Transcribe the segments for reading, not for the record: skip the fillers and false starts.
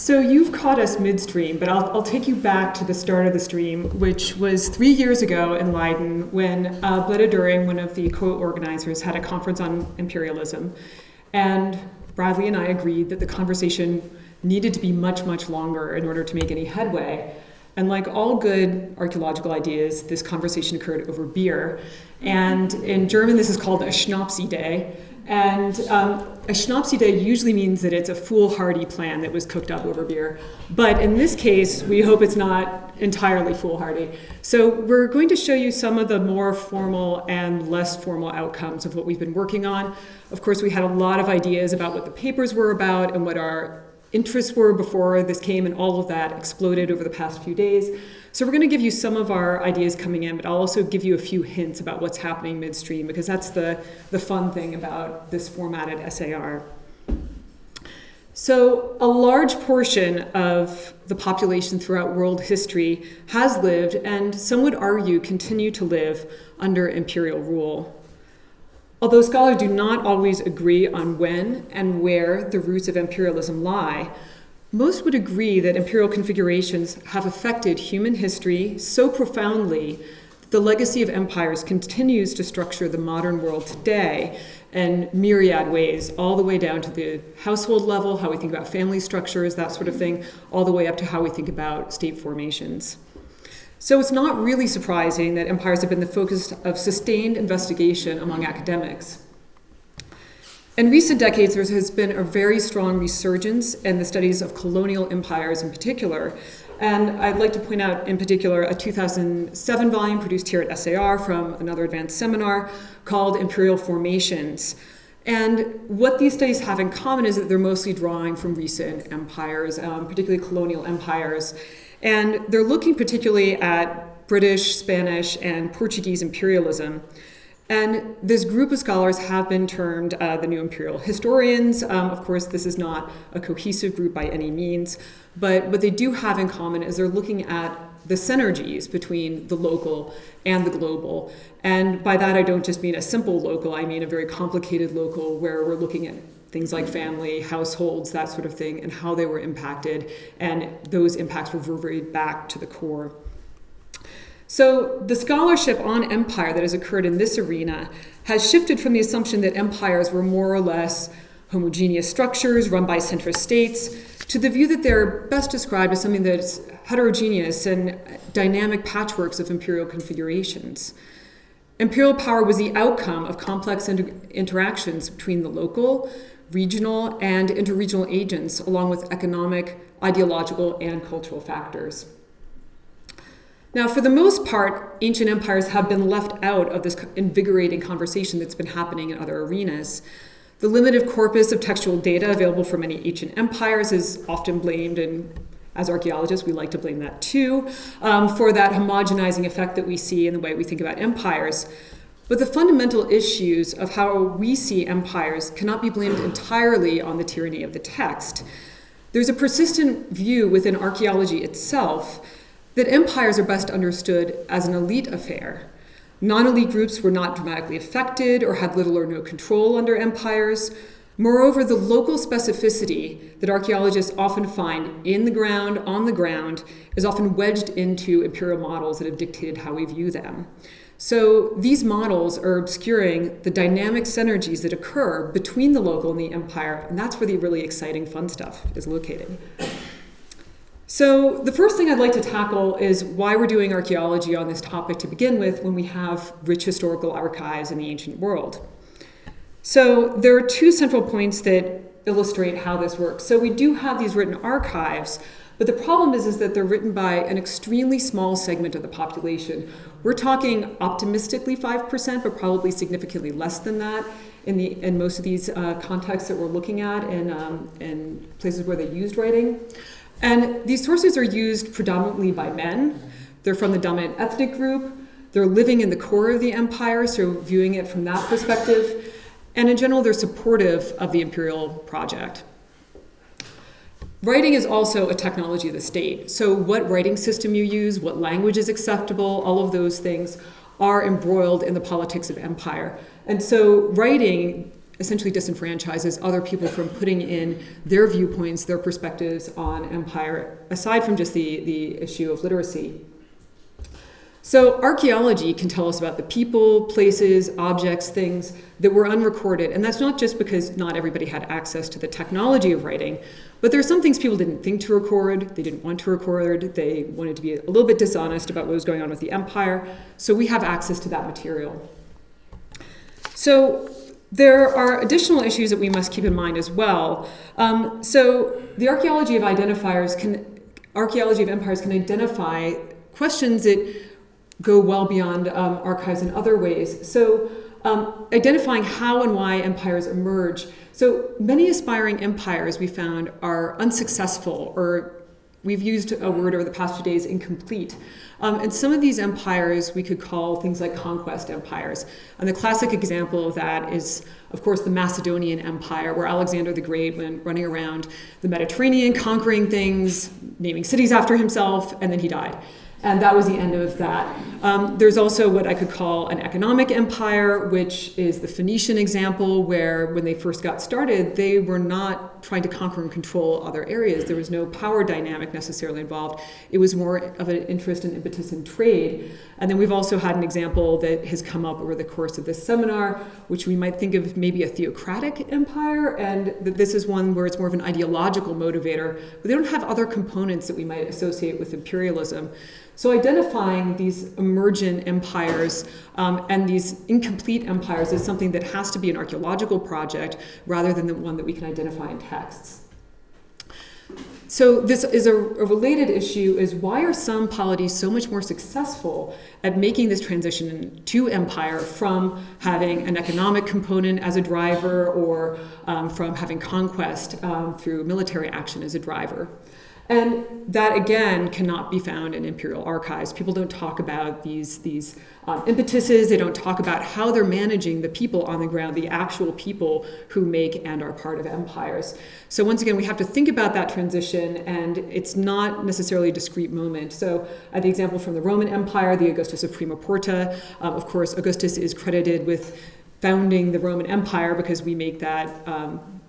So you've caught us midstream, but I'll take you back to the start of the stream, which was 3 years ago in Leiden when Bleda During, one of the co-organizers, had a conference on imperialism. And Bradley and I agreed that the conversation needed to be much, much longer in order to make any headway. And like all good archaeological ideas, this conversation occurred over beer. And in German, this is called a Schnapsy Day. And a Schnapsy Day usually means that it's a foolhardy plan that was cooked up over beer. But in this case, we hope it's not entirely foolhardy. So we're going to show you some of the more formal and less formal outcomes of what we've been working on. Of course, we had a lot of ideas about what the papers were about and what our interests were before this came, and all of that exploded over the past few days. So we're going to give you some of our ideas coming in, but I'll also give you a few hints about what's happening midstream, because that's the fun thing about this formatted SAR. So a large portion of the population throughout world history has lived, and some would argue continue to live, under imperial rule. Although scholars do not always agree on when and where the roots of imperialism lie, most would agree that imperial configurations have affected human history so profoundly that the legacy of empires continues to structure the modern world today in myriad ways, all the way down to the household level, how we think about family structures, that sort of thing, all the way up to how we think about state formations. So it's not really surprising that empires have been the focus of sustained investigation among academics. In recent decades, there has been a very strong resurgence in the studies of colonial empires in particular. And I'd like to point out in particular a 2007 volume produced here at SAR from another advanced seminar called Imperial Formations. And what these studies have in common is that they're mostly drawing from recent empires, particularly colonial empires. And they're looking particularly at British, Spanish, and Portuguese imperialism. And this group of scholars have been termed the new imperial historians. Of course, this is not a cohesive group by any means, but what they do have in common is they're looking at the synergies between the local and the global. And by that, I don't just mean a simple local, I mean a very complicated local where we're looking at things like family, households, that sort of thing, and how they were impacted, and those impacts reverberated back to the core. So the scholarship on empire that has occurred in this arena has shifted from the assumption that empires were more or less homogeneous structures run by centrist states to the view that they're best described as something that's heterogeneous and dynamic patchworks of imperial configurations. Imperial power was the outcome of complex interactions between the local, regional, and interregional agents, along with economic, ideological, and cultural factors. Now, for the most part, ancient empires have been left out of this invigorating conversation that's been happening in other arenas. The limited corpus of textual data available for many ancient empires is often blamed, and as archaeologists, we like to blame that too, for that homogenizing effect that we see in the way we think about empires. But the fundamental issues of how we see empires cannot be blamed entirely on the tyranny of the text. There's a persistent view within archaeology itself that empires are best understood as an elite affair. Non-elite groups were not dramatically affected or had little or no control under empires. Moreover, the local specificity that archaeologists often find in the ground, on the ground, is often wedged into imperial models that have dictated how we view them. So these models are obscuring the dynamic synergies that occur between the local and the empire, and that's where the really exciting, fun stuff is located. So the first thing I'd like to tackle is why we're doing archaeology on this topic to begin with when we have rich historical archives in the ancient world. So there are two central points that illustrate how this works. So we do have these written archives, but the problem is that they're written by an extremely small segment of the population. We're talking optimistically 5%, but probably significantly less than that in most of these contexts that we're looking at in places where they used writing. And these sources are used predominantly by men. They're from the dominant ethnic group. They're living in the core of the empire, so viewing it from that perspective. And in general, they're supportive of the imperial project. Writing is also a technology of the state. So what writing system you use, what language is acceptable, all of those things are embroiled in the politics of empire. And so writing essentially disenfranchises other people from putting in their viewpoints, their perspectives on empire, aside from just the issue of literacy. So archaeology can tell us about the people, places, objects, things that were unrecorded. And that's not just because not everybody had access to the technology of writing, but there are some things people didn't think to record, they didn't want to record, they wanted to be a little bit dishonest about what was going on with the empire. So we have access to that material. So there are additional issues that we must keep in mind as well. So the archaeology of empires can identify questions that go well beyond archives in other ways. So identifying how and why empires emerge. So many aspiring empires we found are unsuccessful, or we've used a word over the past few days, incomplete. And some of these empires we could call things like conquest empires. And the classic example of that is, of course, the Macedonian Empire, where Alexander the Great went running around the Mediterranean, conquering things, naming cities after himself, and then he died. And that was the end of that. There's also what I could call an economic empire, which is the Phoenician example, where when they first got started, they were not trying to conquer and control other areas. There was no power dynamic necessarily involved. It was more of an interest and impetus in trade. And then we've also had an example that has come up over the course of this seminar, which we might think of maybe a theocratic empire, and this is one where it's more of an ideological motivator, but they don't have other components that we might associate with imperialism. So identifying these emergent empires and these incomplete empires is something that has to be an archaeological project rather than the one that we can identify in texts. So this is a related issue, is why are some polities so much more successful at making this transition to empire from having an economic component as a driver, or from having conquest through military action as a driver? And that, again, cannot be found in imperial archives. People don't talk about these impetuses. They don't talk about how they're managing the people on the ground, the actual people who make and are part of empires. So once again, we have to think about that transition, and it's not necessarily a discrete moment. So the example from the Roman Empire, the Augustus of Prima Porta. Of course, Augustus is credited with founding the Roman Empire because we make that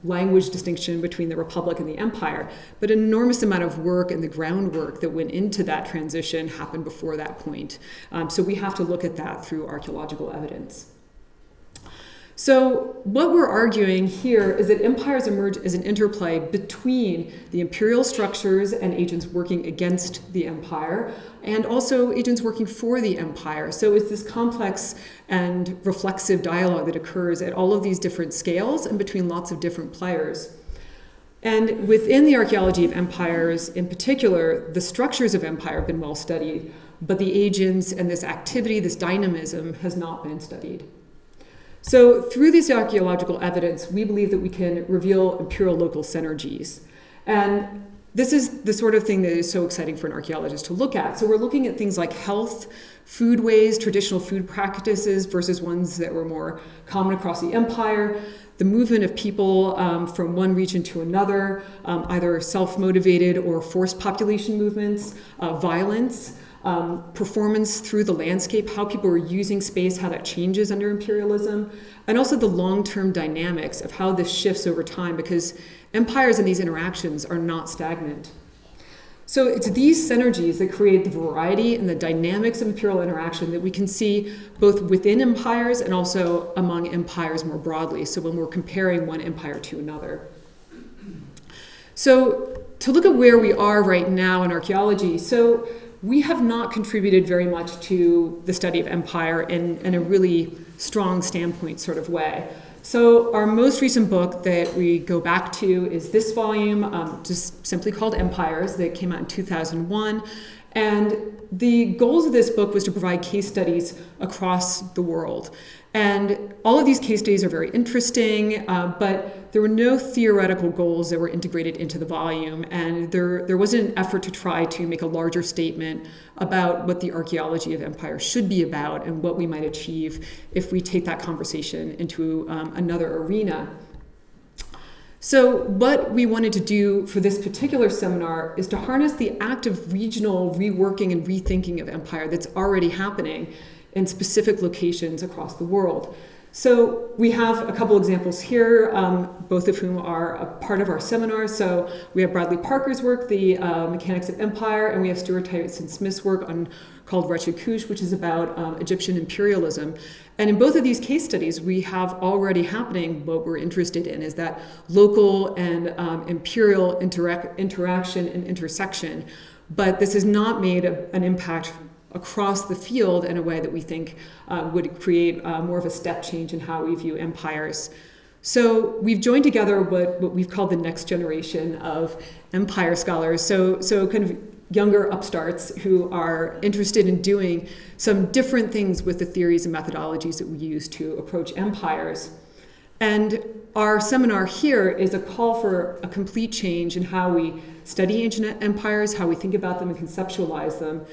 language distinction between the Republic and the Empire. But an enormous amount of work and the groundwork that went into that transition happened before that point. So we have to look at that through archaeological evidence. So what we're arguing here is that empires emerge as an interplay between the imperial structures and agents working against the empire, and also agents working for the empire. So it's this complex and reflexive dialogue that occurs at all of these different scales and between lots of different players. And within the archaeology of empires in particular, the structures of empire have been well studied, but the agents and this activity, this dynamism, has not been studied. So through this archaeological evidence, we believe that we can reveal imperial local synergies. And this is the sort of thing that is so exciting for an archaeologist to look at. So we're looking at things like health, foodways, traditional food practices versus ones that were more common across the empire, the movement of people from one region to another, either self-motivated or forced population movements, violence, performance through the landscape, how people are using space, how that changes under imperialism, and also the long-term dynamics of how this shifts over time, because empires and these interactions are not stagnant. So it's these synergies that create the variety and the dynamics of imperial interaction that we can see both within empires and also among empires more broadly, so when we're comparing one empire to another. So to look at where we are right now in archaeology, so we have not contributed very much to the study of empire in a really strong standpoint sort of way. So our most recent book that we go back to is this volume, just simply called Empires, that came out in 2001. And the goals of this book was to provide case studies across the world. And all of these case studies are very interesting, but there were no theoretical goals that were integrated into the volume. And there wasn't an effort to try to make a larger statement about what the archaeology of empire should be about and what we might achieve if we take that conversation into another arena. So what we wanted to do for this particular seminar is to harness the active regional reworking and rethinking of empire that's already happening in specific locations across the world. So we have a couple examples here, both of whom are a part of our seminar. So we have Bradley Parker's work, The Mechanics of Empire, and we have Stuart Tyson Smith's work called Wretched Kush, which is about Egyptian imperialism. And in both of these case studies, we have already happening what we're interested in, is that local and imperial interaction and intersection. But this has not made an impact across the field in a way that we think would create more of a step change in how we view empires. So we've joined together what we've called the next generation of empire scholars. So kind of younger upstarts who are interested in doing some different things with the theories and methodologies that we use to approach empires. And our seminar here is a call for a complete change in how we study ancient empires, how we think about them and conceptualize them.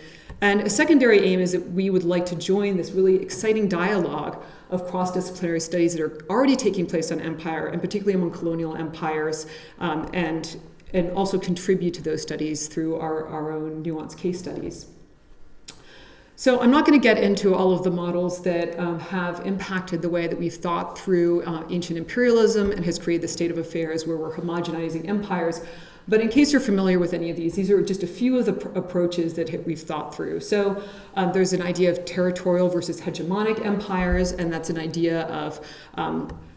And a secondary aim is that we would like to join this really exciting dialogue of cross-disciplinary studies that are already taking place on empire, and particularly among colonial empires, and also contribute to those studies through our own nuanced case studies. So I'm not going to get into all of the models that have impacted the way that we've thought through ancient imperialism and has created the state of affairs where we're homogenizing empires. But in case you're familiar with any of these are just a few of the approaches that we've thought through. So there's an idea of territorial versus hegemonic empires, and that's an idea of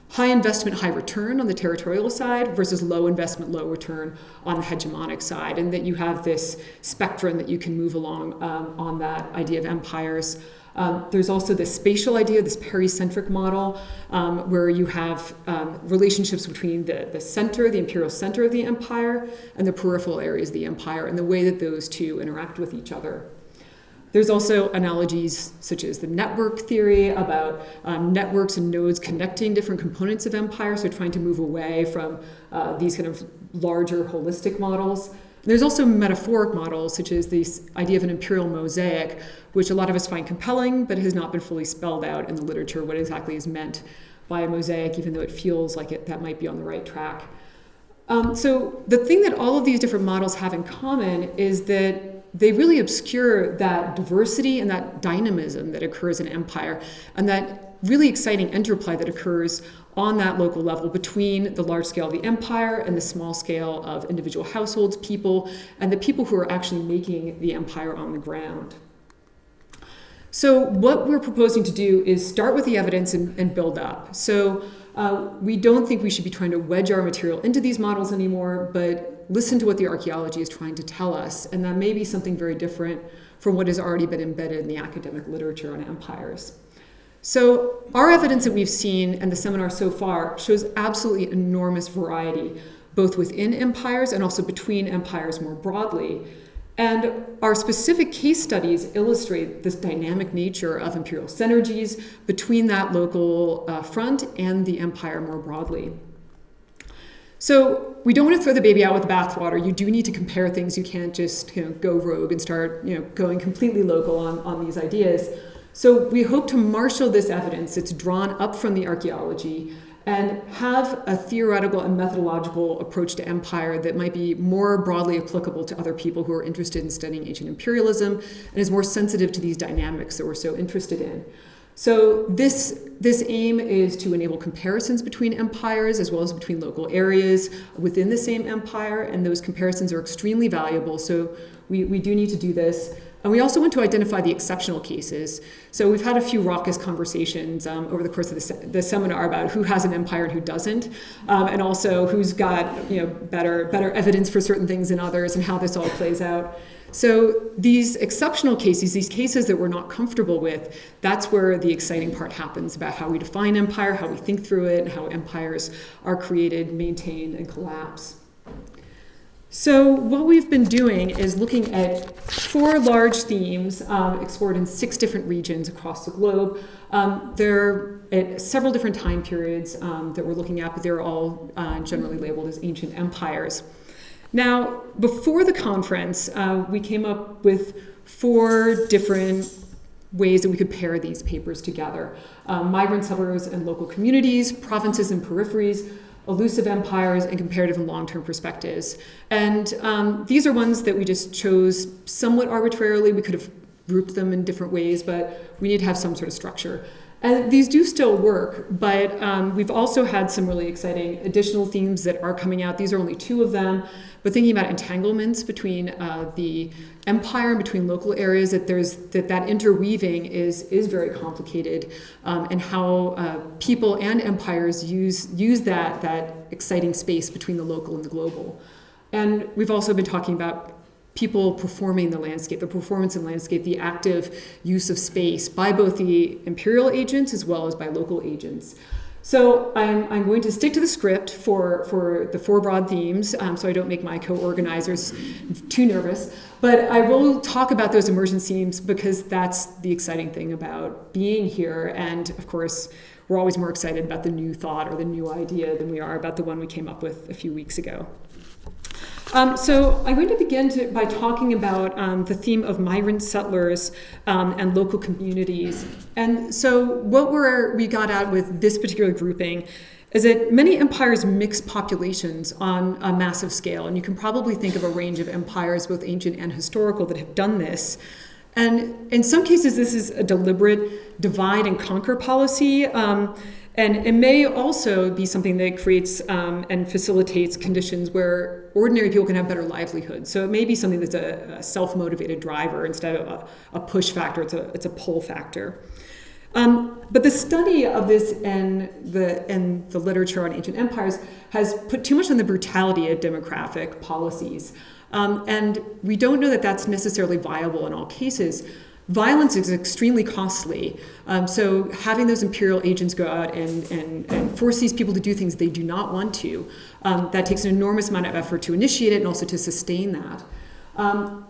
high investment, high return on the territorial side versus low investment, low return on the hegemonic side, and that you have this spectrum that you can move along on that idea of empires. There's also this spatial idea, this pericentric model, where you have relationships between the center, the imperial center of the empire, and the peripheral areas of the empire, and the way that those two interact with each other. There's also analogies such as the network theory about networks and nodes connecting different components of empire, so trying to move away from these kind of larger holistic models. There's also metaphoric models, such as this idea of an imperial mosaic, which a lot of us find compelling, but has not been fully spelled out in the literature what exactly is meant by a mosaic, even though it feels like that might be on the right track. So the thing that all of these different models have in common is that they really obscure that diversity and that dynamism that occurs in empire, and that really exciting interplay that occurs on that local level between the large scale of the empire and the small scale of individual households, people, and the people who are actually making the empire on the ground. So what we're proposing to do is start with the evidence and build up. So we don't think we should be trying to wedge our material into these models anymore, but listen to what the archaeology is trying to tell us, and that may be something very different from what has already been embedded in the academic literature on empires. So our evidence that we've seen in the seminar so far shows absolutely enormous variety, both within empires and also between empires more broadly. And our specific case studies illustrate this dynamic nature of imperial synergies between that local front and the empire more broadly. So we don't want to throw the baby out with the bathwater. You do need to compare things. You can't just go rogue and start going completely local on these ideas. So we hope to marshal this evidence that's drawn up from the archaeology and have a theoretical and methodological approach to empire that might be more broadly applicable to other people who are interested in studying ancient imperialism and is more sensitive to these dynamics that we're so interested in. So this aim is to enable comparisons between empires as well as between local areas within the same empire, and those comparisons are extremely valuable, so we do need to do this. And we also want to identify the exceptional cases. So we've had a few raucous conversations over the course of the seminar about who has an empire and who doesn't, and also who's got better evidence for certain things than others, and how this all plays out. So these exceptional cases, these cases that we're not comfortable with, that's where the exciting part happens about how we define empire, how we think through it, and how empires are created, maintained, and collapse. So what we've been doing is looking at 4 large themes explored in 6 different regions across the globe. They're at several different time periods that we're looking at, but they're all generally labeled as ancient empires. Now, before the conference, we came up with 4 different ways that we could pair these papers together. Migrant settlers and local communities, provinces and peripheries, elusive empires, and comparative and long-term perspectives. And these are ones that we just chose somewhat arbitrarily. We could have grouped them in different ways, but we need to have some sort of structure. And these do still work, but we've also had some really exciting additional themes that are coming out. These are only 2 of them, but thinking about entanglements between the empire and between local areas, that interweaving is very complicated, and how people and empires use that exciting space between the local and the global. And we've also been talking about people performing the landscape, the performance in landscape, the active use of space by both the imperial agents as well as by local agents. So I'm going to stick to the script for the 4 broad themes, so I don't make my co-organizers too nervous. But I will talk about those immersion themes because that's the exciting thing about being here. And of course, we're always more excited about the new thought or the new idea than we are about the one we came up with a few weeks ago. So I'm going to begin by talking about the theme of migrant settlers and local communities. And so what we got at with this particular grouping is that many empires mix populations on a massive scale. And you can probably think of a range of empires, both ancient and historical, that have done this. And in some cases, this is a deliberate divide and conquer policy. And it may also be something that creates and facilitates conditions where ordinary people can have better livelihoods. So it may be something that's a self-motivated driver instead of a push factor, it's a pull factor. But the study of this and the literature on ancient empires has put too much on the brutality of demographic policies. And we don't know that that's necessarily viable in all cases. Violence is extremely costly. So having those imperial agents go out and force these people to do things they do not want to, that takes an enormous amount of effort to initiate it and also to sustain that.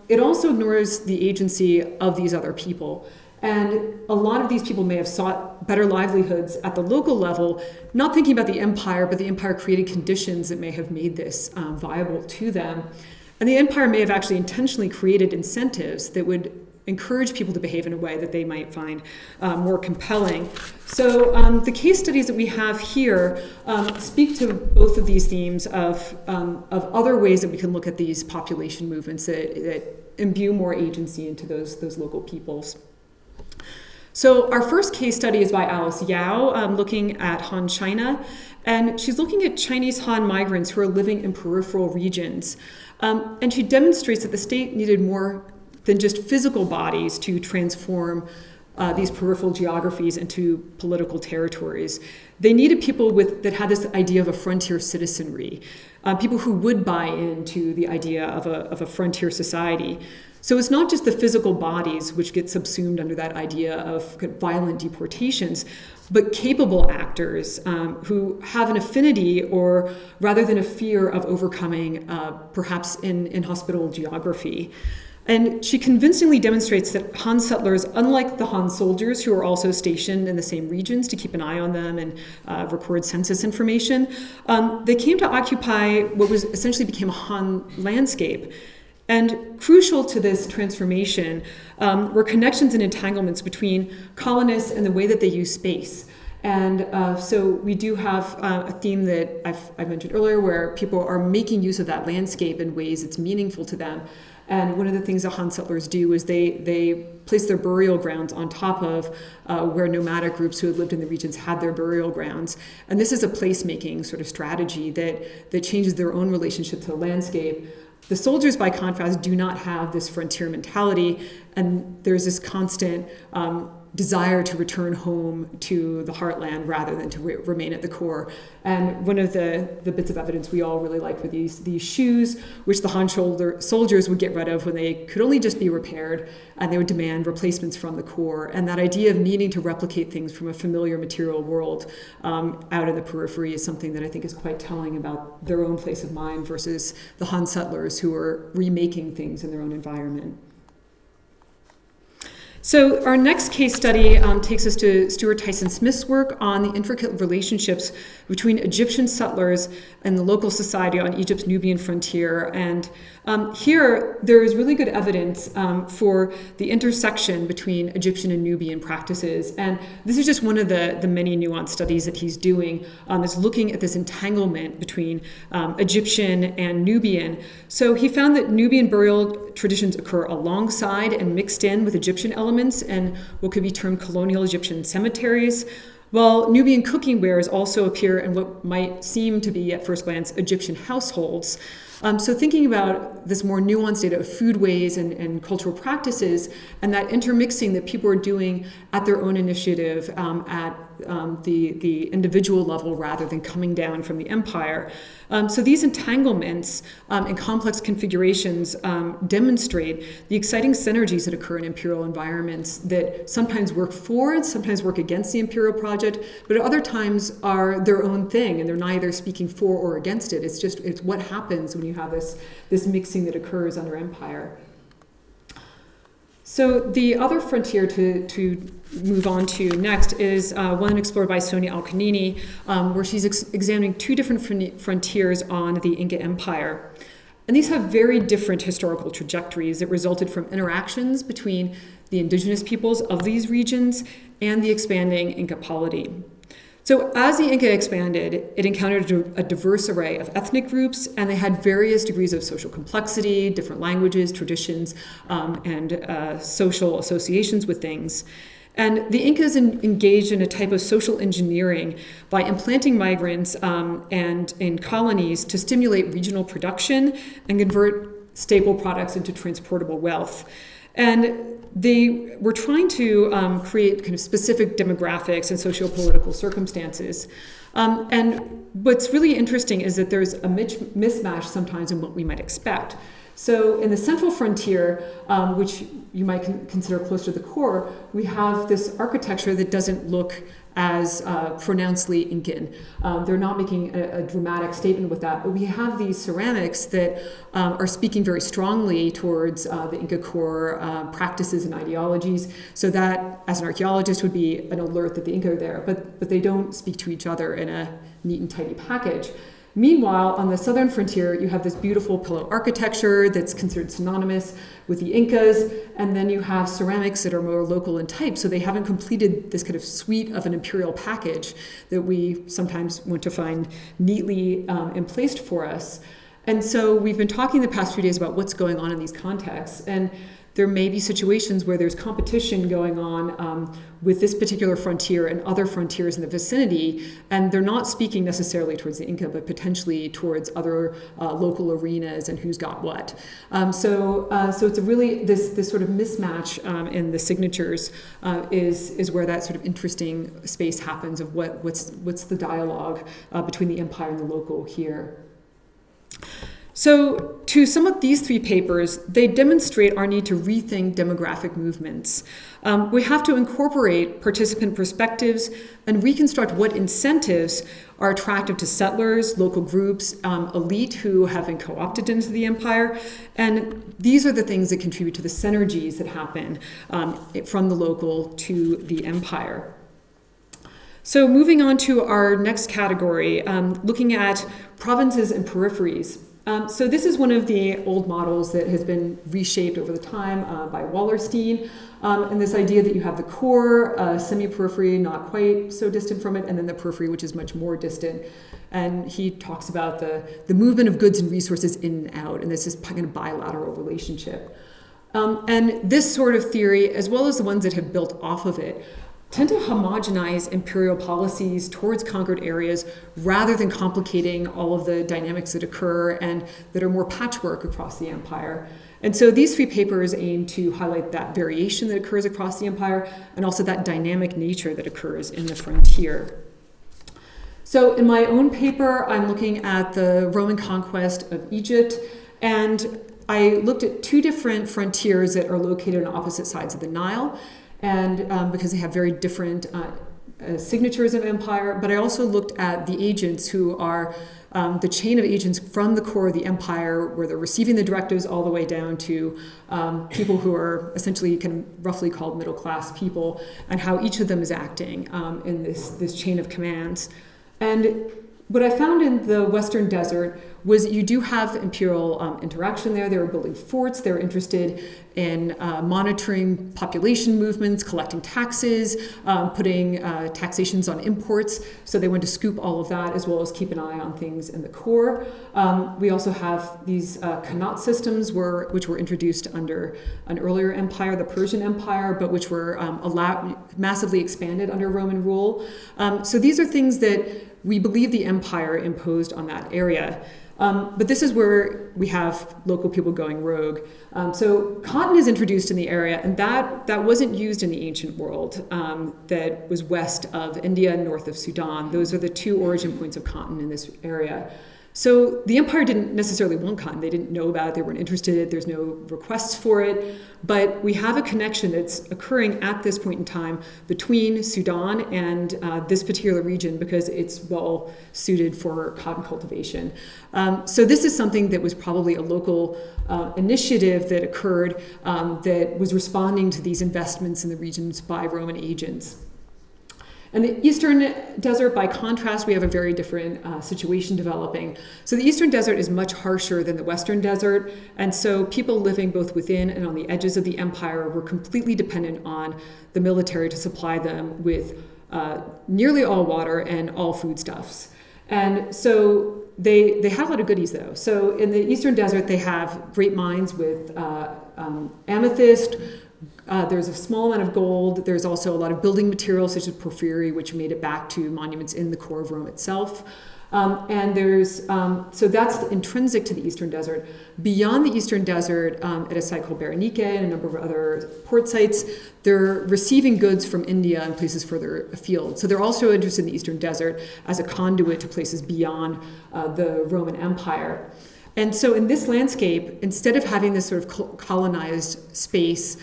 It also ignores the agency of these other people. And a lot of these people may have sought better livelihoods at the local level, not thinking about the empire, but the empire created conditions that may have made this viable to them. And the empire may have actually intentionally created incentives that would encourage people to behave in a way that they might find more compelling. So the case studies that we have here speak to both of these themes of other ways that we can look at these population movements that imbue more agency into those local peoples. So our first case study is by Alice Yao, looking at Han China, and she's looking at Chinese Han migrants who are living in peripheral regions. And she demonstrates that the state needed more than just physical bodies to transform these peripheral geographies into political territories. They needed people that had this idea of a frontier citizenry, people who would buy into the idea of a frontier society. So it's not just the physical bodies which get subsumed under that idea of violent deportations, but capable actors who have an affinity or rather than a fear of overcoming perhaps inhospitable geography. And she convincingly demonstrates that Han settlers, unlike the Han soldiers who are also stationed in the same regions to keep an eye on them and record census information, they came to occupy what was essentially became a Han landscape. And crucial to this transformation were connections and entanglements between colonists and the way that they use space. And so we do have a theme that I mentioned earlier where people are making use of that landscape in ways that's meaningful to them. And one of the things that Han settlers do is they place their burial grounds on top of where nomadic groups who had lived in the regions had their burial grounds. And this is a placemaking sort of strategy that changes their own relationship to the landscape. The soldiers, by contrast, do not have this frontier mentality, and there's this constant desire to return home to the heartland rather than to remain at the core. And one of the bits of evidence we all really liked were these shoes, which the Han soldiers would get rid of when they could only just be repaired, and they would demand replacements from the core. And that idea of needing to replicate things from a familiar material world out in the periphery is something that I think is quite telling about their own place of mind versus the Han settlers who are remaking things in their own environment. So our next case study takes us to Stuart Tyson Smith's work on the intricate relationships between Egyptian settlers and the local society on Egypt's Nubian frontier. And Here, there is really good evidence for the intersection between Egyptian and Nubian practices. And this is just one of the many nuanced studies that he's doing, is looking at this entanglement between Egyptian and Nubian. So he found that Nubian burial traditions occur alongside and mixed in with Egyptian elements and what could be termed colonial Egyptian cemeteries, while Nubian cooking wares also appear in what might seem to be, at first glance, Egyptian households. So thinking about this more nuanced data of foodways and cultural practices and that intermixing that people are doing at their own initiative at the individual level rather than coming down from the empire. So these entanglements and complex configurations demonstrate the exciting synergies that occur in imperial environments that sometimes work for and sometimes work against the imperial project, but at other times are their own thing and they're neither speaking for or against it. It's what happens when you have this mixing that occurs under empire. So the other frontier to move on to next is one explored by Sonia Al-Kanini, where she's examining two different frontiers on the Inca Empire. And these have very different historical trajectories that resulted from interactions between the indigenous peoples of these regions and the expanding Inca polity. So as the Inca expanded, it encountered a diverse array of ethnic groups, and they had various degrees of social complexity, different languages, traditions, and social associations with things. And the Incas engaged in a type of social engineering by implanting migrants and in colonies to stimulate regional production and convert staple products into transportable wealth. And they were trying to create kind of specific demographics and socio-political circumstances. And what's really interesting is that there's a mismatch sometimes in what we might expect. So in the central frontier, which you might consider close to the core, we have this architecture that doesn't look as pronouncedly Incan. They're not making a dramatic statement with that, but we have these ceramics that are speaking very strongly towards the Inca core practices and ideologies. So that, as an archaeologist, would be an alert that the Inca are there, but they don't speak to each other in a neat and tidy package. Meanwhile, on the southern frontier, you have this beautiful pillow architecture that's considered synonymous with the Incas, and then you have ceramics that are more local in type, so they haven't completed this kind of suite of an imperial package that we sometimes want to find neatly emplaced for us. And so we've been talking the past few days about what's going on in these contexts, and there may be situations where there's competition going on with this particular frontier and other frontiers in the vicinity, and they're not speaking necessarily towards the Inca, but potentially towards other local arenas and who's got what. So it's a really this sort of mismatch in the signatures is where that sort of interesting space happens of what's the dialogue between the empire and the local here. So to sum up these three papers, they demonstrate our need to rethink demographic movements. We have to incorporate participant perspectives and reconstruct what incentives are attractive to settlers, local groups, elite who have been co-opted into the empire. And these are the things that contribute to the synergies that happen from the local to the empire. So moving on to our next category, looking at provinces and peripheries. So this is one of the old models that has been reshaped over the time by Wallerstein, and this idea that you have the core, semi-periphery, not quite so distant from it, and then the periphery, which is much more distant. And he talks about the movement of goods and resources in and out, and this is kind of bilateral relationship. And this sort of theory, as well as the ones that have built off of it, tend to homogenize imperial policies towards conquered areas rather than complicating all of the dynamics that occur and that are more patchwork across the empire. And so these three papers aim to highlight that variation that occurs across the empire and also that dynamic nature that occurs in the frontier. So in my own paper, I'm looking at the Roman conquest of Egypt, and I looked at two different frontiers that are located on opposite sides of the Nile. And because they have very different signatures of empire, but I also looked at the agents who are the chain of agents from the core of the empire, where they're receiving the directives all the way down to people who are essentially kind of roughly called middle class people, and how each of them is acting in this chain of commands. And what I found in the Western Desert was you do have imperial interaction there. They were building forts. They were interested in monitoring population movements, collecting taxes, putting taxations on imports. So they wanted to scoop all of that, as well as keep an eye on things in the core. We also have these Qanat systems, which were introduced under an earlier empire, the Persian Empire, but which were massively expanded under Roman rule. So these are things that we believe the empire imposed on that area. But this is where we have local people going rogue. So cotton is introduced in the area, and that wasn't used in the ancient world that was west of India and north of Sudan. Those are the two origin points of cotton in this area. So the empire didn't necessarily want cotton. They didn't know about it. They weren't interested. There's no requests for it. But we have a connection that's occurring at this point in time between Sudan and this particular region because it's well suited for cotton cultivation. So this is something that was probably a local initiative that occurred that was responding to these investments in the regions by Roman agents. In the Eastern Desert, by contrast, we have a very different situation developing. So the Eastern Desert is much harsher than the Western Desert, and so people living both within and on the edges of the empire were completely dependent on the military to supply them with nearly all water and all foodstuffs. And so they have a lot of goodies, though. So in the Eastern Desert, they have great mines with amethyst. There's a small amount of gold. There's also a lot of building materials such as porphyry, which made it back to monuments in the core of Rome itself. And there's, so that's intrinsic to the Eastern Desert. Beyond the Eastern Desert, at a site called Berenike and a number of other port sites, they're receiving goods from India and places further afield. So they're also interested in the Eastern Desert as a conduit to places beyond the Roman Empire. And so in this landscape, instead of having this sort of colonized space,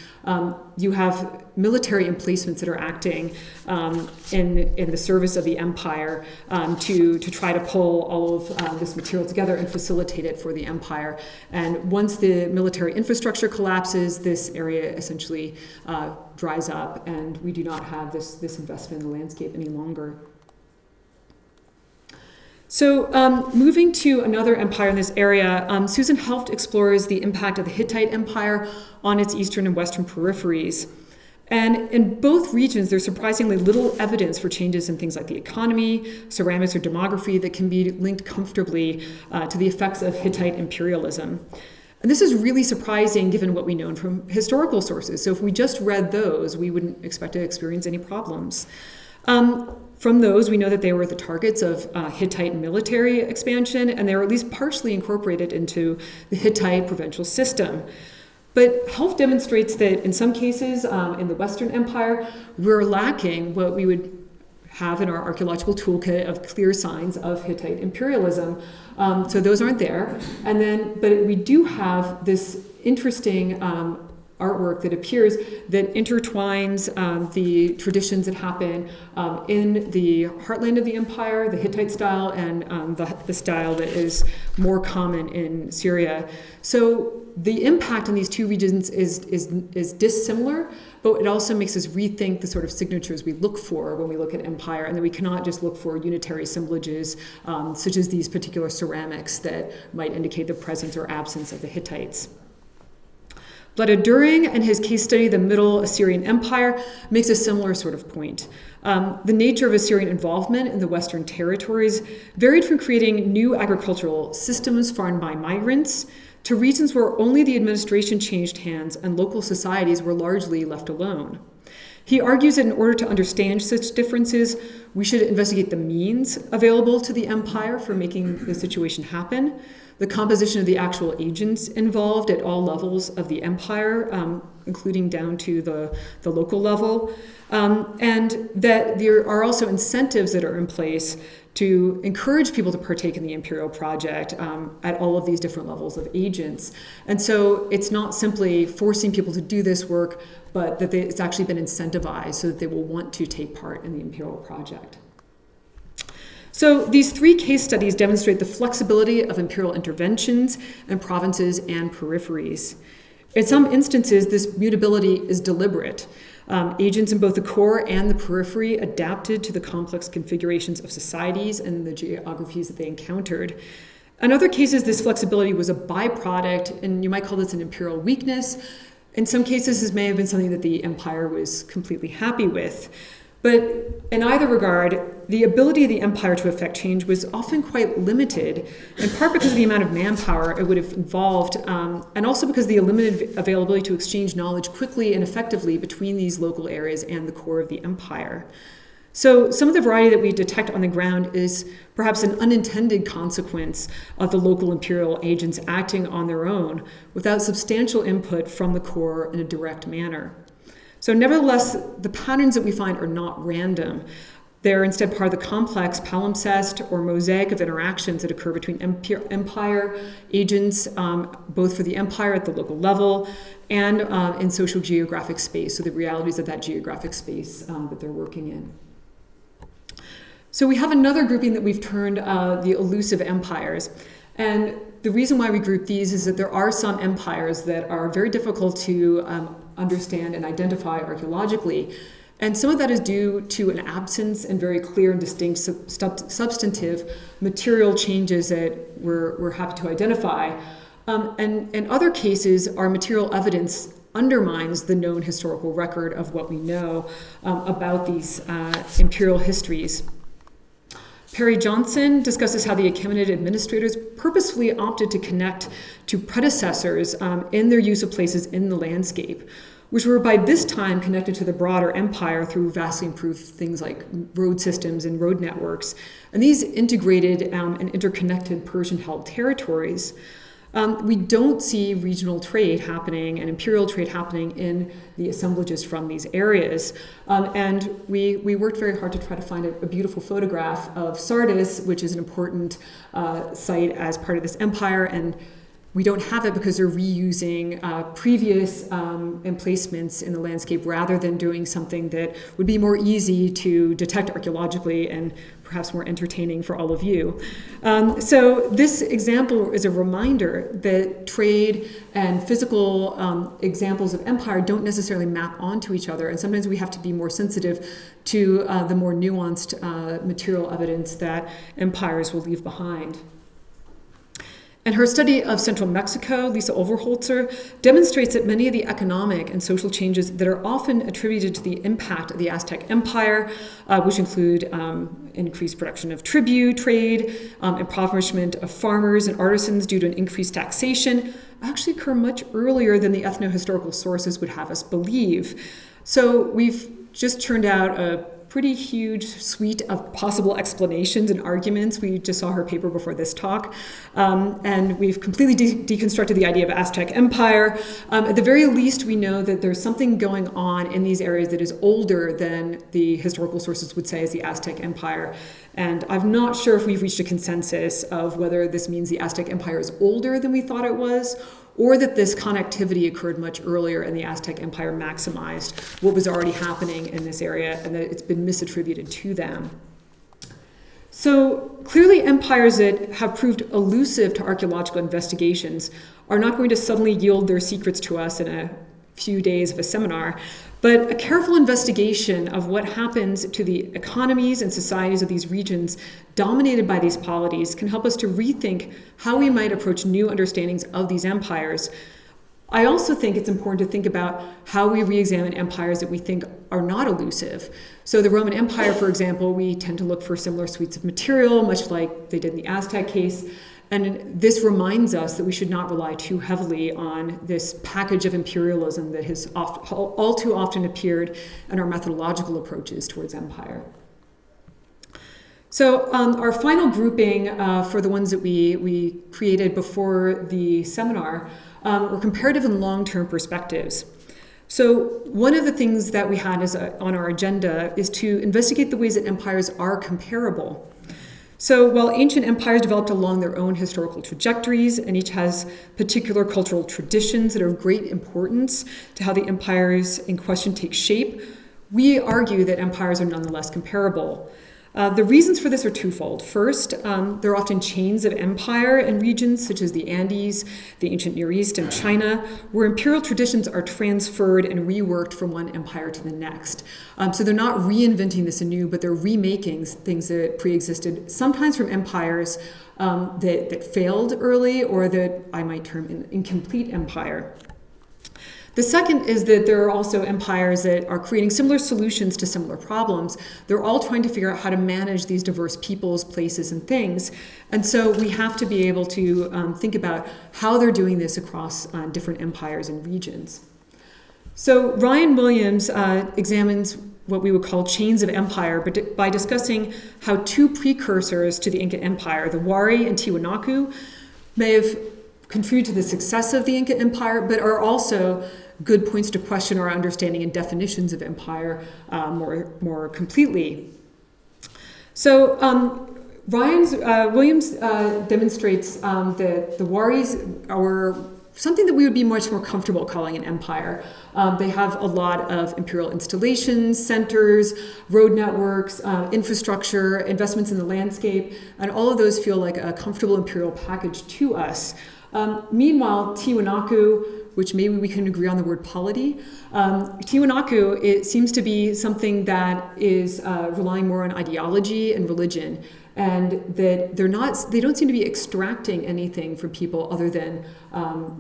you have military emplacements that are acting in the service of the empire to try to pull all of this material together and facilitate it for the empire. And once the military infrastructure collapses, this area essentially dries up, and we do not have this investment in the landscape any longer. So moving to another empire in this area, Susan Helft explores the impact of the Hittite Empire on its eastern and western peripheries. And in both regions, there's surprisingly little evidence for changes in things like the economy, ceramics, or demography that can be linked comfortably to the effects of Hittite imperialism. And this is really surprising given what we know from historical sources. So if we just read those, we wouldn't expect to experience any problems. From those, we know that they were the targets of Hittite military expansion, and they were at least partially incorporated into the Hittite provincial system. But Helft demonstrates that in some cases in the Western Empire, we're lacking what we would have in our archaeological toolkit of clear signs of Hittite imperialism. So those aren't there. But we do have this interesting artwork that appears that intertwines the traditions that happen in the heartland of the empire, the Hittite style, and the style that is more common in Syria. So the impact on these two regions is dissimilar, but it also makes us rethink the sort of signatures we look for when we look at empire, and that we cannot just look for unitary assemblages such as these particular ceramics that might indicate the presence or absence of the Hittites. Bleda-During, in his case study, The Middle Assyrian Empire, makes a similar sort of point. The nature of Assyrian involvement in the Western territories varied from creating new agricultural systems farmed by migrants to regions where only the administration changed hands and local societies were largely left alone. He argues that in order to understand such differences, we should investigate the means available to the empire for making the situation happen, the composition of the actual agents involved at all levels of the empire, including down to the local level, and that there are also incentives that are in place to encourage people to partake in the imperial project at all of these different levels of agents. And so it's not simply forcing people to do this work, but that it's actually been incentivized so that they will want to take part in the imperial project. So these three case studies demonstrate the flexibility of imperial interventions in provinces and peripheries. In some instances, this mutability is deliberate. Agents in both the core and the periphery adapted to the complex configurations of societies and the geographies that they encountered. In other cases, this flexibility was a byproduct, and you might call this an imperial weakness. In some cases, this may have been something that the empire was completely happy with. But in either regard, the ability of the empire to effect change was often quite limited, in part because of the amount of manpower it would have involved, and also because of the limited availability to exchange knowledge quickly and effectively between these local areas and the core of the empire. So some of the variety that we detect on the ground is perhaps an unintended consequence of the local imperial agents acting on their own without substantial input from the core in a direct manner. So nevertheless, the patterns that we find are not random. They're instead part of the complex palimpsest or mosaic of interactions that occur between empire agents, both for the empire at the local level and in social geographic space, so the realities of that geographic space that they're working in. So we have another grouping that we've termed the elusive empires. And the reason why we group these is that there are some empires that are very difficult to understand and identify archaeologically. And some of that is due to an absence and very clear and distinct substantive material changes that we're happy to identify. And in other cases, our material evidence undermines the known historical record of what we know about these imperial histories. Perry Johnson discusses how the Achaemenid administrators purposefully opted to connect to predecessors in their use of places in the landscape, which were by this time connected to the broader empire through vastly improved things like road systems and road networks. And these integrated and interconnected Persian-held territories. We don't see regional trade happening and imperial trade happening in the assemblages from these areas. And we worked very hard to try to find a beautiful photograph of Sardis, which is an important site as part of this empire. And we don't have it because they're reusing previous emplacements in the landscape rather than doing something that would be more easy to detect archaeologically and perhaps more entertaining for all of you. So this example is a reminder that trade and physical examples of empire don't necessarily map onto each other, and sometimes we have to be more sensitive to the more nuanced material evidence that empires will leave behind. And her study of central Mexico, Lisa Overholzer, demonstrates that many of the economic and social changes that are often attributed to the impact of the Aztec Empire, which include increased production of tribute, trade, impoverishment of farmers and artisans due to an increased taxation, actually occur much earlier than the ethnohistorical sources would have us believe. So we've just turned out a pretty huge suite of possible explanations and arguments. We just saw her paper before this talk. And we've completely deconstructed the idea of Aztec Empire. At the very least, we know that there's something going on in these areas that is older than the historical sources would say is the Aztec Empire. And I'm not sure if we've reached a consensus of whether this means the Aztec Empire is older than we thought it was, or that this connectivity occurred much earlier and the Aztec Empire maximized what was already happening in this area and that it's been misattributed to them. So clearly empires that have proved elusive to archaeological investigations are not going to suddenly yield their secrets to us in a few days of a seminar, but a careful investigation of what happens to the economies and societies of these regions dominated by these polities can help us to rethink how we might approach new understandings of these empires. I also think it's important to think about how we re-examine empires that we think are not elusive. So the Roman Empire, for example, we tend to look for similar suites of material, much like they did in the Aztec case. And this reminds us that we should not rely too heavily on this package of imperialism that has all too often appeared in our methodological approaches towards empire. So our final grouping for the ones that we created before the seminar were comparative and long-term perspectives. So one of the things that we had on our agenda is to investigate the ways that empires are comparable. So while ancient empires developed along their own historical trajectories and each has particular cultural traditions that are of great importance to how the empires in question take shape, we argue that empires are nonetheless comparable. The reasons for this are twofold. First, there are often chains of empire in regions such as the Andes, the ancient Near East, and China, where imperial traditions are transferred and reworked from one empire to the next. So they're not reinventing this anew, but they're remaking things that pre-existed, sometimes from empires that failed early, or that I might term an incomplete empire. The second is that there are also empires that are creating similar solutions to similar problems. They're all trying to figure out how to manage these diverse peoples, places, and things. And so we have to be able to think about how they're doing this across different empires and regions. So Ryan Williams examines what we would call chains of empire, but by discussing how two precursors to the Inca Empire, the Wari and Tiwanaku, may have contribute to the success of the Inca Empire, but are also good points to question our understanding and definitions of empire more completely. So Williams demonstrates that the Waris are something that we would be much more comfortable calling an empire. They have a lot of imperial installations, centers, road networks, infrastructure, investments in the landscape, and all of those feel like a comfortable imperial package to us. Meanwhile, Tiwanaku, which maybe we can agree on the word polity, Tiwanaku, it seems to be something that is relying more on ideology and religion, and that they don't seem to be extracting anything from people other than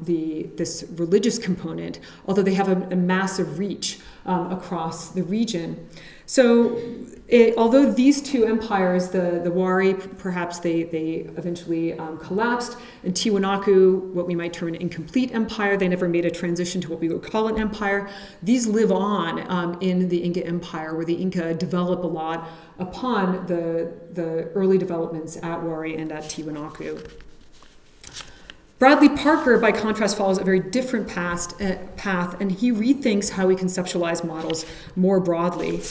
this religious component, although they have a massive reach across the region. So although these two empires, the Wari, perhaps they eventually collapsed, and Tiwanaku, what we might term an incomplete empire, they never made a transition to what we would call an empire. These live on in the Inca Empire, where the Inca develop a lot upon the early developments at Wari and at Tiwanaku. Bradley Parker, by contrast, follows a very different path, and he rethinks how we conceptualize models more broadly.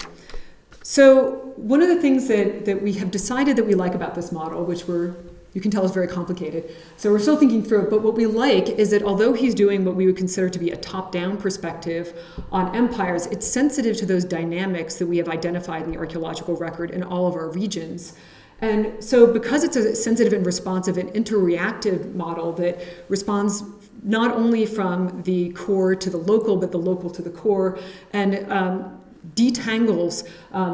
So one of the things that we have decided that we like about this model, which you can tell is very complicated, so we're still thinking through it, but what we like is that although he's doing what we would consider to be a top-down perspective on empires, it's sensitive to those dynamics that we have identified in the archaeological record in all of our regions. And so because it's a sensitive and responsive and interreactive model that responds not only from the core to the local, but the local to the core, and detangles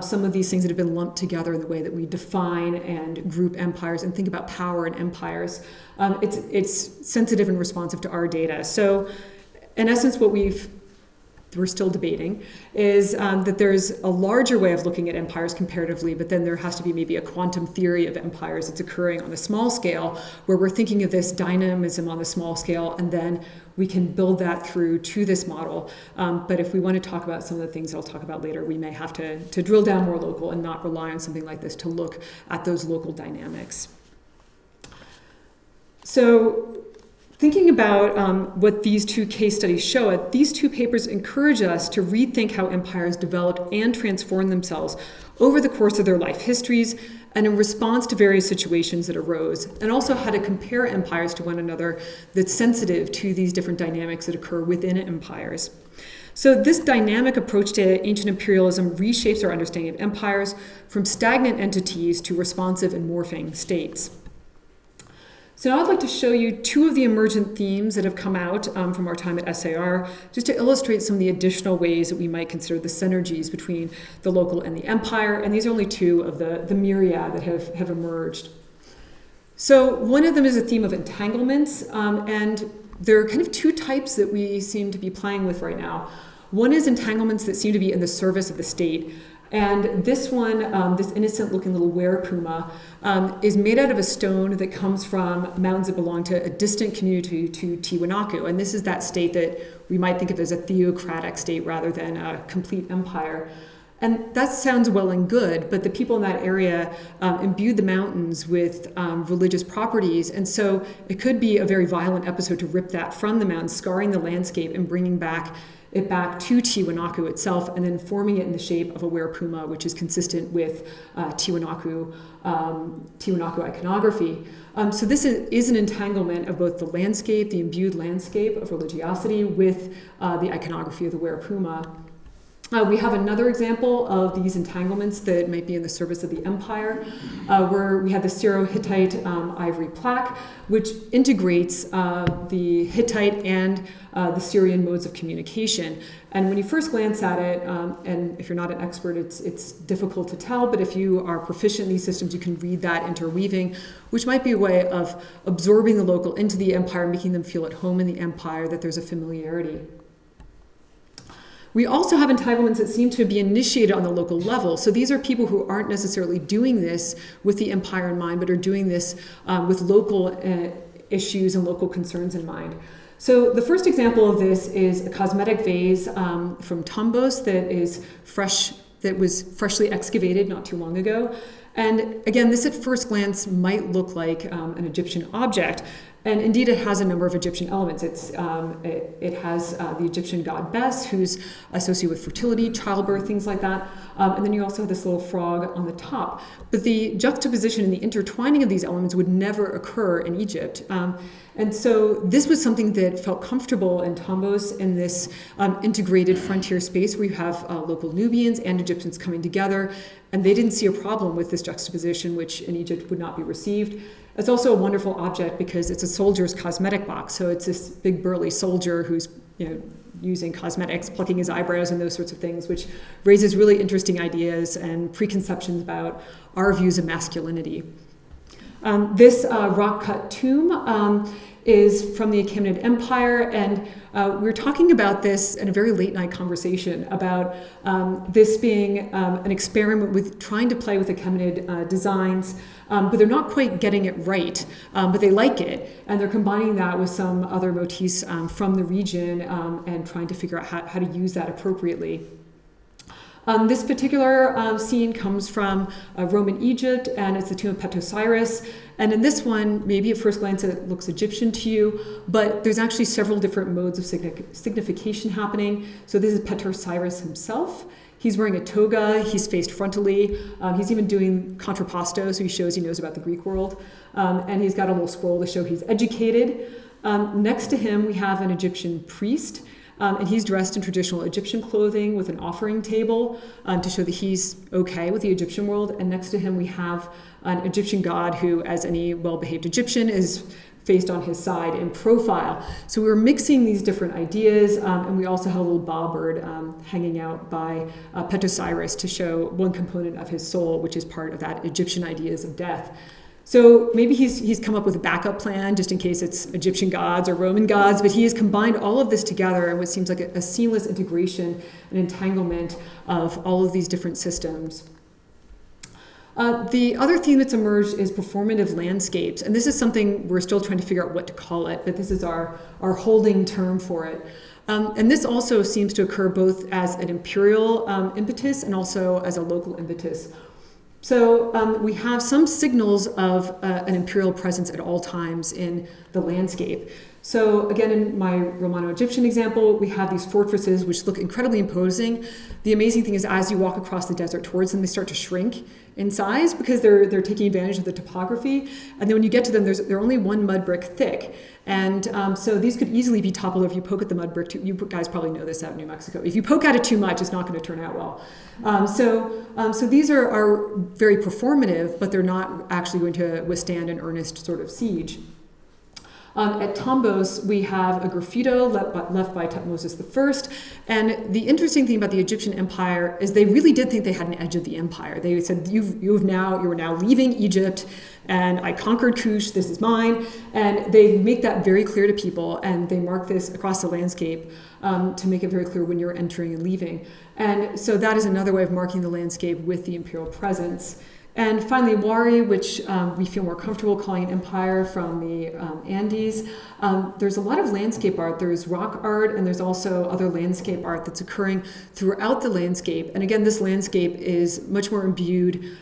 some of these things that have been lumped together in the way that we define and group empires and think about power and empires. It's sensitive and responsive to our data. So in essence, what we're still debating is that there's a larger way of looking at empires comparatively, but then there has to be maybe a quantum theory of empires that's occurring on the small scale, where we're thinking of this dynamism on the small scale, and then we can build that through to this model. But if we want to talk about some of the things I'll talk about later, we may have to drill down more local and not rely on something like this to look at those local dynamics. So thinking about what these two case studies show us, these two papers encourage us to rethink how empires developed and transformed themselves over the course of their life histories and in response to various situations that arose, and also how to compare empires to one another that's sensitive to these different dynamics that occur within empires. So this dynamic approach to ancient imperialism reshapes our understanding of empires from stagnant entities to responsive and morphing states. So now I'd like to show you two of the emergent themes that have come out from our time at SAR, just to illustrate some of the additional ways that we might consider the synergies between the local and the empire. And these are only two of the myriad that have emerged. So one of them is a theme of entanglements, and there are kind of two types that we seem to be playing with right now. One is entanglements that seem to be in the service of the state. And this one, this innocent-looking little were-puma, is made out of a stone that comes from mountains that belong to a distant community to Tiwanaku. And this is that state that we might think of as a theocratic state rather than a complete empire. And that sounds well and good, but the people in that area imbued the mountains with religious properties. And so it could be a very violent episode to rip that from the mountains, scarring the landscape and bringing it back to Tiwanaku itself, and then forming it in the shape of a were-puma, which is consistent with Tiwanaku iconography. So this is an entanglement of both the landscape, the imbued landscape of religiosity, with the iconography of the were-puma. We have another example of these entanglements that might be in the service of the empire, where we have the Syro-Hittite ivory plaque, which integrates the Hittite and the Syrian modes of communication. And when you first glance at it, and if you're not an expert, it's difficult to tell, but if you are proficient in these systems, you can read that interweaving, which might be a way of absorbing the local into the empire, making them feel at home in the empire, that there's a familiarity. We also have entanglements that seem to be initiated on the local level. So these are people who aren't necessarily doing this with the empire in mind, but are doing this with local issues and local concerns in mind. So the first example of this is a cosmetic vase from Tombos that was freshly excavated not too long ago. And again, this at first glance might look like an Egyptian object. And indeed, it has a number of Egyptian elements. It has the Egyptian god Bes, who's associated with fertility, childbirth, things like that. And then you also have this little frog on the top. But the juxtaposition and the intertwining of these elements would never occur in Egypt. And so this was something that felt comfortable in Tombos, in this integrated frontier space where you have local Nubians and Egyptians coming together. And they didn't see a problem with this juxtaposition, which in Egypt would not be received. It's also a wonderful object because it's a soldier's cosmetic box. So it's this big burly soldier who's using cosmetics, plucking his eyebrows and those sorts of things, which raises really interesting ideas and preconceptions about our views of masculinity. This rock-cut tomb is from the Achaemenid Empire, and we were talking about this in a very late-night conversation about this being an experiment with trying to play with Achaemenid designs, but they're not quite getting it right, but they like it, and they're combining that with some other motifs from the region and trying to figure out how to use that appropriately. This particular scene comes from Roman Egypt, and it's the tomb of Petosiris. And in this one, maybe at first glance it looks Egyptian to you, but there's actually several different modes of signification happening. So this is Petosiris himself. He's wearing a toga, he's faced frontally, he's even doing contrapposto, so he shows he knows about the Greek world. And he's got a little scroll to show he's educated. Next to him, we have an Egyptian priest. And he's dressed in traditional Egyptian clothing with an offering table to show that he's okay with the Egyptian world. And next to him, we have an Egyptian god who, as any well-behaved Egyptian, is faced on his side in profile. So we were mixing these different ideas, and we also have a little bowerbird hanging out by Petosiris to show one component of his soul, which is part of that Egyptian ideas of death. So maybe he's come up with a backup plan just in case it's Egyptian gods or Roman gods, but he has combined all of this together in what seems like a seamless integration and entanglement of all of these different systems. The other theme that's emerged is performative landscapes, and this is something we're still trying to figure out what to call it, but this is our holding term for it. And this also seems to occur both as an imperial impetus and also as a local impetus. So we have some signals of an imperial presence at all times in the landscape. So again, in my Romano-Egyptian example, we have these fortresses which look incredibly imposing. The amazing thing is as you walk across the desert towards them, they start to shrink in size because they're taking advantage of the topography. And then when you get to them, they're only one mud brick thick. And so these could easily be toppled if you poke at the mud brick. You guys probably know this out in New Mexico. If you poke at it too much, it's not going to turn out well. So these are very performative, but they're not actually going to withstand an earnest sort of siege. At Tombos, we have a graffito left by Tutmosis I. And the interesting thing about the Egyptian empire is they really did think they had an edge of the empire. They said, you are now leaving Egypt, and I conquered Kush, this is mine. And they make that very clear to people, and they mark this across the landscape to make it very clear when you're entering and leaving. And so that is another way of marking the landscape with the imperial presence. And finally, Wari, which we feel more comfortable calling an empire from the Andes. There's a lot of landscape art. There's rock art, and there's also other landscape art that's occurring throughout the landscape. And again, this landscape is much more imbued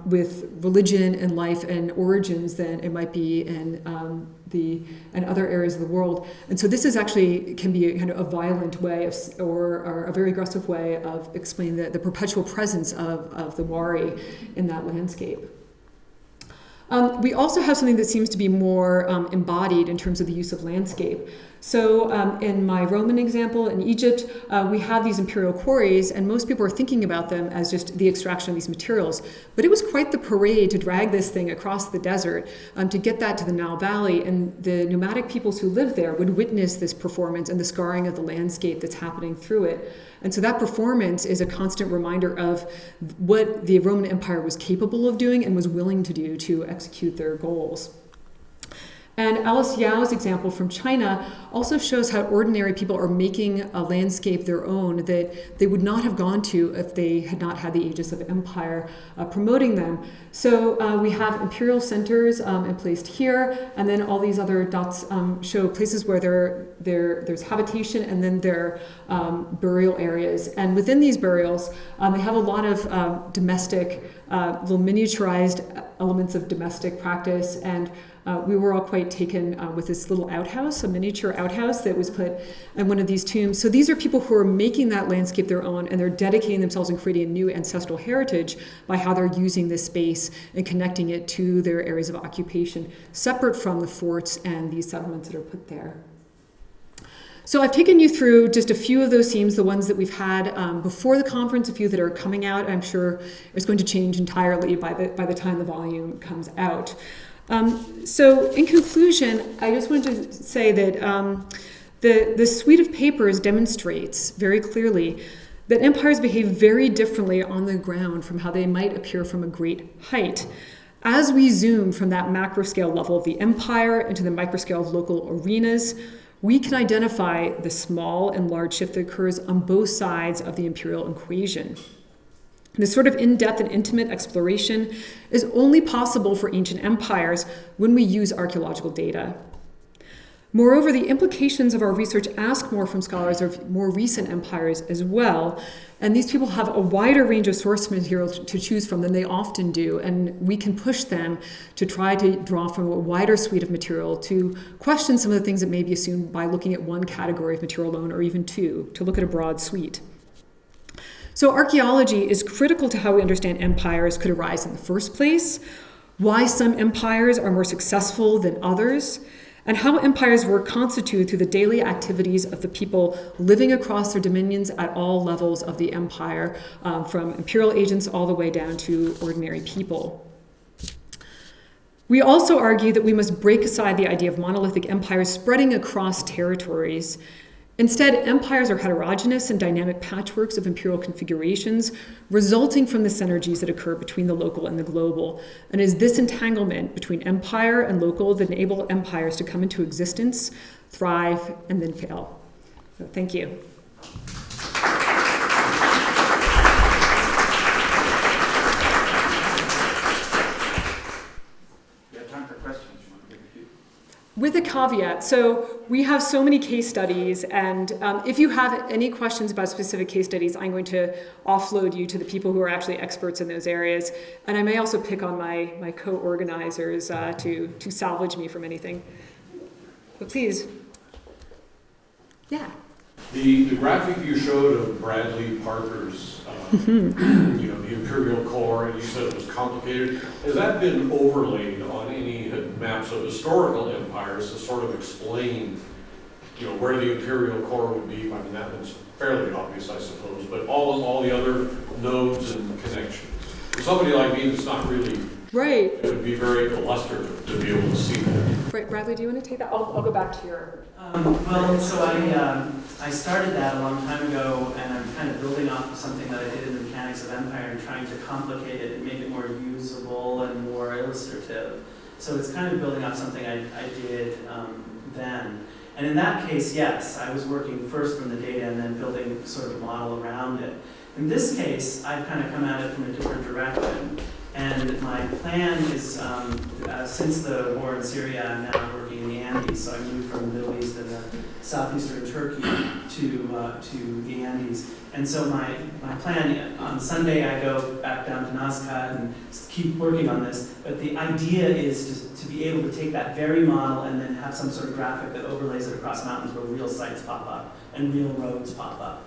with religion and life and origins than it might be in other areas of the world. And so this is actually can be a kind of a violent way or a very aggressive way of explaining the perpetual presence of the Wari in that landscape. We also have something that seems to be more embodied in terms of the use of landscape. So in my Roman example in Egypt, we have these imperial quarries, and most people are thinking about them as just the extraction of these materials. But it was quite the parade to drag this thing across the desert to get that to the Nile Valley, and the nomadic peoples who lived there would witness this performance and the scarring of the landscape that's happening through it. And so that performance is a constant reminder of what the Roman Empire was capable of doing and was willing to do to execute their goals. And Alice Yao's example from China also shows how ordinary people are making a landscape their own that they would not have gone to if they had not had the aegis of empire promoting them. So we have imperial centers placed here, and then all these other dots show places where there's habitation, and then there are burial areas. And within these burials, they have a lot of domestic, little miniaturized elements of domestic practice, and we were all quite taken with this little outhouse, a miniature outhouse that was put in one of these tombs. So these are people who are making that landscape their own, and they're dedicating themselves and creating a new ancestral heritage by how they're using this space and connecting it to their areas of occupation, separate from the forts and these settlements that are put there. So I've taken you through just a few of those themes, the ones that we've had before the conference, a few that are coming out. I'm sure it's going to change entirely by the time the volume comes out. So in conclusion, I just wanted to say that the suite of papers demonstrates very clearly that empires behave very differently on the ground from how they might appear from a great height. As we zoom from that macro scale level of the empire into the microscale of local arenas, we can identify the small and large shift that occurs on both sides of the imperial equation. This sort of in-depth and intimate exploration is only possible for ancient empires when we use archaeological data. Moreover, the implications of our research ask more from scholars of more recent empires as well, and these people have a wider range of source material to choose from than they often do, and we can push them to try to draw from a wider suite of material to question some of the things that may be assumed by looking at one category of material alone, or even two, to look at a broad suite. So archaeology is critical to how we understand empires could arise in the first place, why some empires are more successful than others, and how empires were constituted through the daily activities of the people living across their dominions at all levels of the empire, from imperial agents all the way down to ordinary people. We also argue that we must break aside the idea of monolithic empires spreading across territories. Instead, empires are heterogeneous and dynamic patchworks of imperial configurations resulting from the synergies that occur between the local and the global. And it is this entanglement between empire and local that enable empires to come into existence, thrive, and then fail. So, thank you. With a caveat, so we have so many case studies, and if you have any questions about specific case studies, I'm going to offload you to the people who are actually experts in those areas, and I may also pick on my co-organizers to salvage me from anything. But please. Yeah. The graphic you showed of Bradley Parker's, the imperial core, and you said it was complicated. Has that been overlaid on any maps of historical empires to sort of explain, where the imperial core would be? I mean, that one's fairly obvious, I suppose, but all the other nodes and connections. For somebody like me that's not really right, it would be very illustrative to be able to see that. Right, Bradley, do you want to take that? I'll go back to your. I started that a long time ago, and I'm kind of building off of something that I did in the Mechanics of Empire and trying to complicate it and make it more usable and more illustrative. So it's kind of building off something I did then. And in that case, yes, I was working first from the data and then building sort of a model around it. In this case, I've kind of come at it from a different direction. And my plan is, since the war in Syria, I'm now working in the Andes. So I moved from the Middle East and southeastern Turkey to the Andes. And so my plan, on Sunday I go back down to Nazca and keep working on this. But the idea is to be able to take that very model and then have some sort of graphic that overlays it across mountains where real sites pop up and real roads pop up.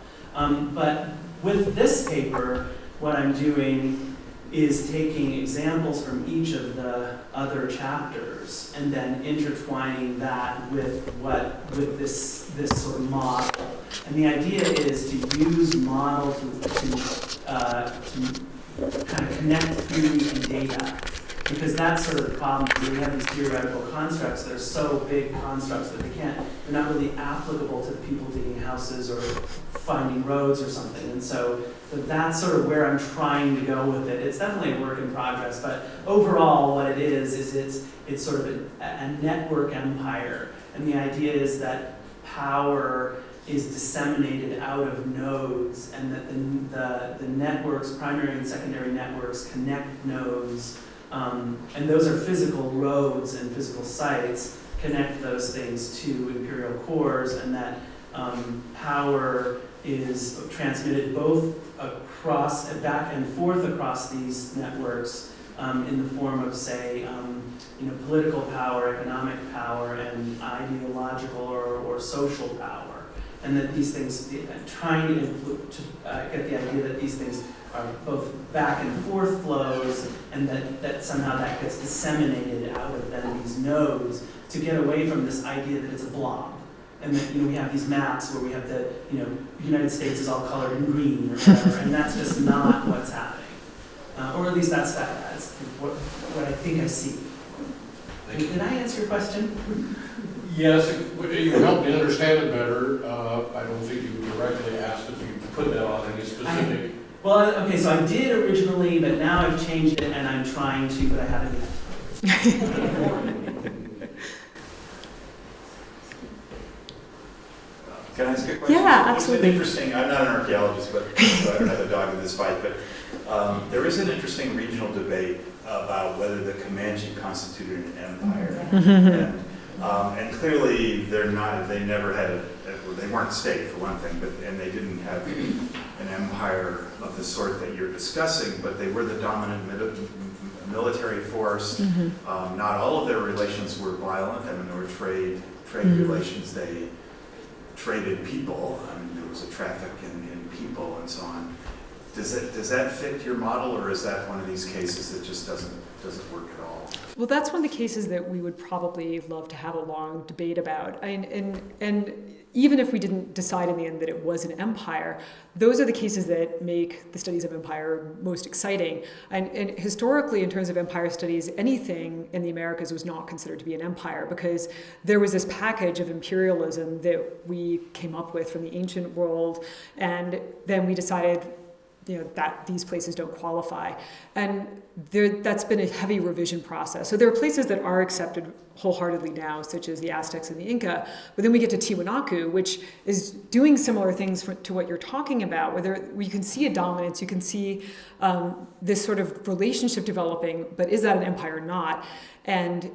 But with this paper, what I'm doing is taking examples from each of the other chapters and then intertwining that with this sort of model. And the idea is to use model to kind of connect theory and data. Because that's sort of the problem, is we have these theoretical constructs that are so big constructs that they're not really applicable to people digging houses or finding roads or something. And so that's sort of where I'm trying to go with it. It's definitely a work in progress, but overall what it is it's sort of a network empire. And the idea is that power is disseminated out of nodes, and that the networks, primary and secondary networks, connect nodes. And those are physical roads and physical sites, connect those things to imperial cores, and that power is transmitted both across, back and forth across these networks in the form of, say, political power, economic power, and ideological or social power. And that these things, trying to get the idea that these things are both back and forth flows, and that somehow that gets disseminated out of then these nodes to get away from this idea that it's a blob. And that we have these maps where we have the United States is all colored in green or whatever, and that's just not what's happening. Or at least that's what I think I see. Did I answer your question? Yes, you helped me understand it better. I don't think you directly asked if you put that on any specific. Well, okay, so I did originally, but now I've changed it and I'm trying to, but I haven't yet. Can I ask a question? Yeah, absolutely. It's interesting, I'm not an archaeologist, but so I don't have a dog in this fight, but there is an interesting regional debate about whether the Comanche constituted an empire. And clearly they're not, they never had they weren't state for one thing, and they didn't have an empire of the sort that you're discussing, but they were the dominant military force. Not all of their relations were violent. I mean, there were trade relations. They traded people. I mean, there was a traffic in people and so on. Does that fit your model, or is that one of these cases that just doesn't work at all? Well, that's one of the cases that we would probably love to have a long debate about. And even if we didn't decide in the end that it was an empire, those are the cases that make the studies of empire most exciting. And historically, in terms of empire studies, anything in the Americas was not considered to be an empire, because there was this package of imperialism that we came up with from the ancient world, and then we decided that these places don't qualify. And that's been a heavy revision process. So there are places that are accepted wholeheartedly now, such as the Aztecs and the Inca, but then we get to Tiwanaku, which is doing similar things to what you're talking about, where you can see a dominance, you can see this sort of relationship developing, but is that an empire or not? And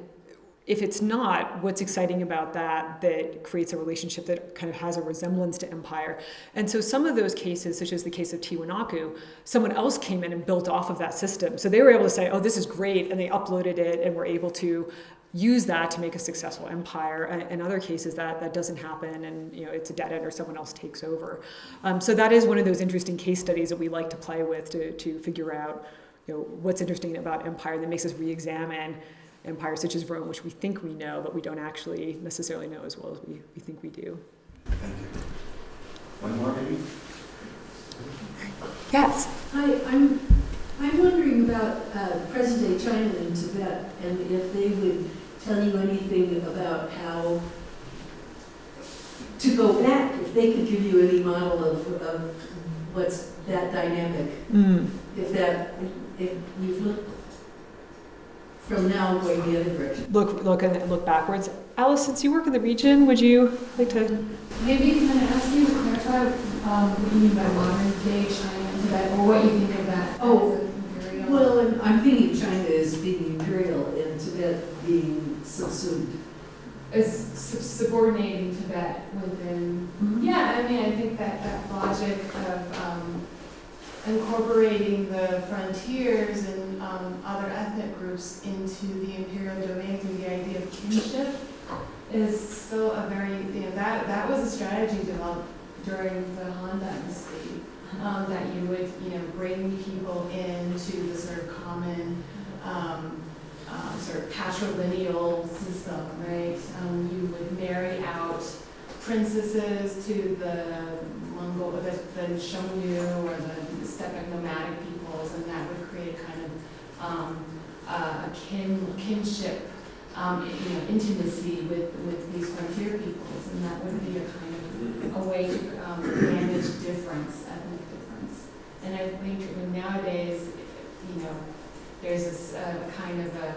if it's not, what's exciting about that creates a relationship that kind of has a resemblance to empire? And so some of those cases, such as the case of Tiwanaku, someone else came in and built off of that system. So they were able to say, oh, this is great, and they uploaded it and were able to use that to make a successful empire. In other cases, that doesn't happen, and it's a dead end or someone else takes over. So that is one of those interesting case studies that we like to play with to figure out what's interesting about empire that makes us re-examine empires such as Rome, which we think we know, but we don't actually necessarily know as well as we think we do. Thank you. One more, maybe? Yes. Hi, I'm wondering about present-day China and Tibet, and if they would tell you anything about how to go back, if they could give you any model of what's that dynamic. If you've looked from now going the other direction. Look backwards. Alice, since you work in the region, would you like to? Maybe can I ask you to clarify what you mean by modern day China and Tibet, or what you think of that as imperial? Well, I'm thinking of China as being imperial and Tibet being subsumed. As subordinating Tibet within. Mm-hmm. Yeah, I mean, I think that logic of incorporating the frontiers and other ethnic groups into the imperial domain through the idea of kinship is still a very, that was a strategy developed during the Han Dynasty. that you would, bring people into the sort of common, sort of patrilineal system, right? You would marry out princesses to the Mongol, the Xiongnu or the steppe nomadic peoples, and that would create kind of a kinship, intimacy with these frontier peoples, and that would be a kind of a way to manage difference, ethnic difference. And I think nowadays, there's this kind of a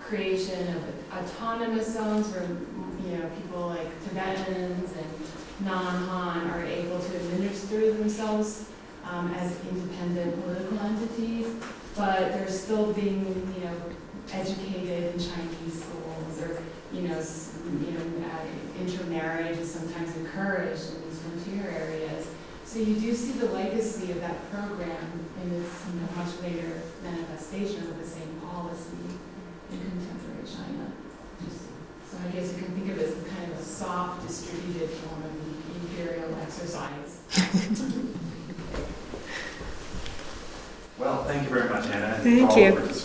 creation of autonomous zones where, people like Tibetans and non-Han are able to administer themselves as independent political entities, but they're still being, educated in Chinese schools, or, intermarriage is sometimes encouraged in these frontier areas. So you do see the legacy of that program in its much later manifestation of the same policy in contemporary China. So I guess you can think of it as kind of a soft, distributed form of imperial exercise. Well, thank you very much, Anna. and Thank Paul, you. for this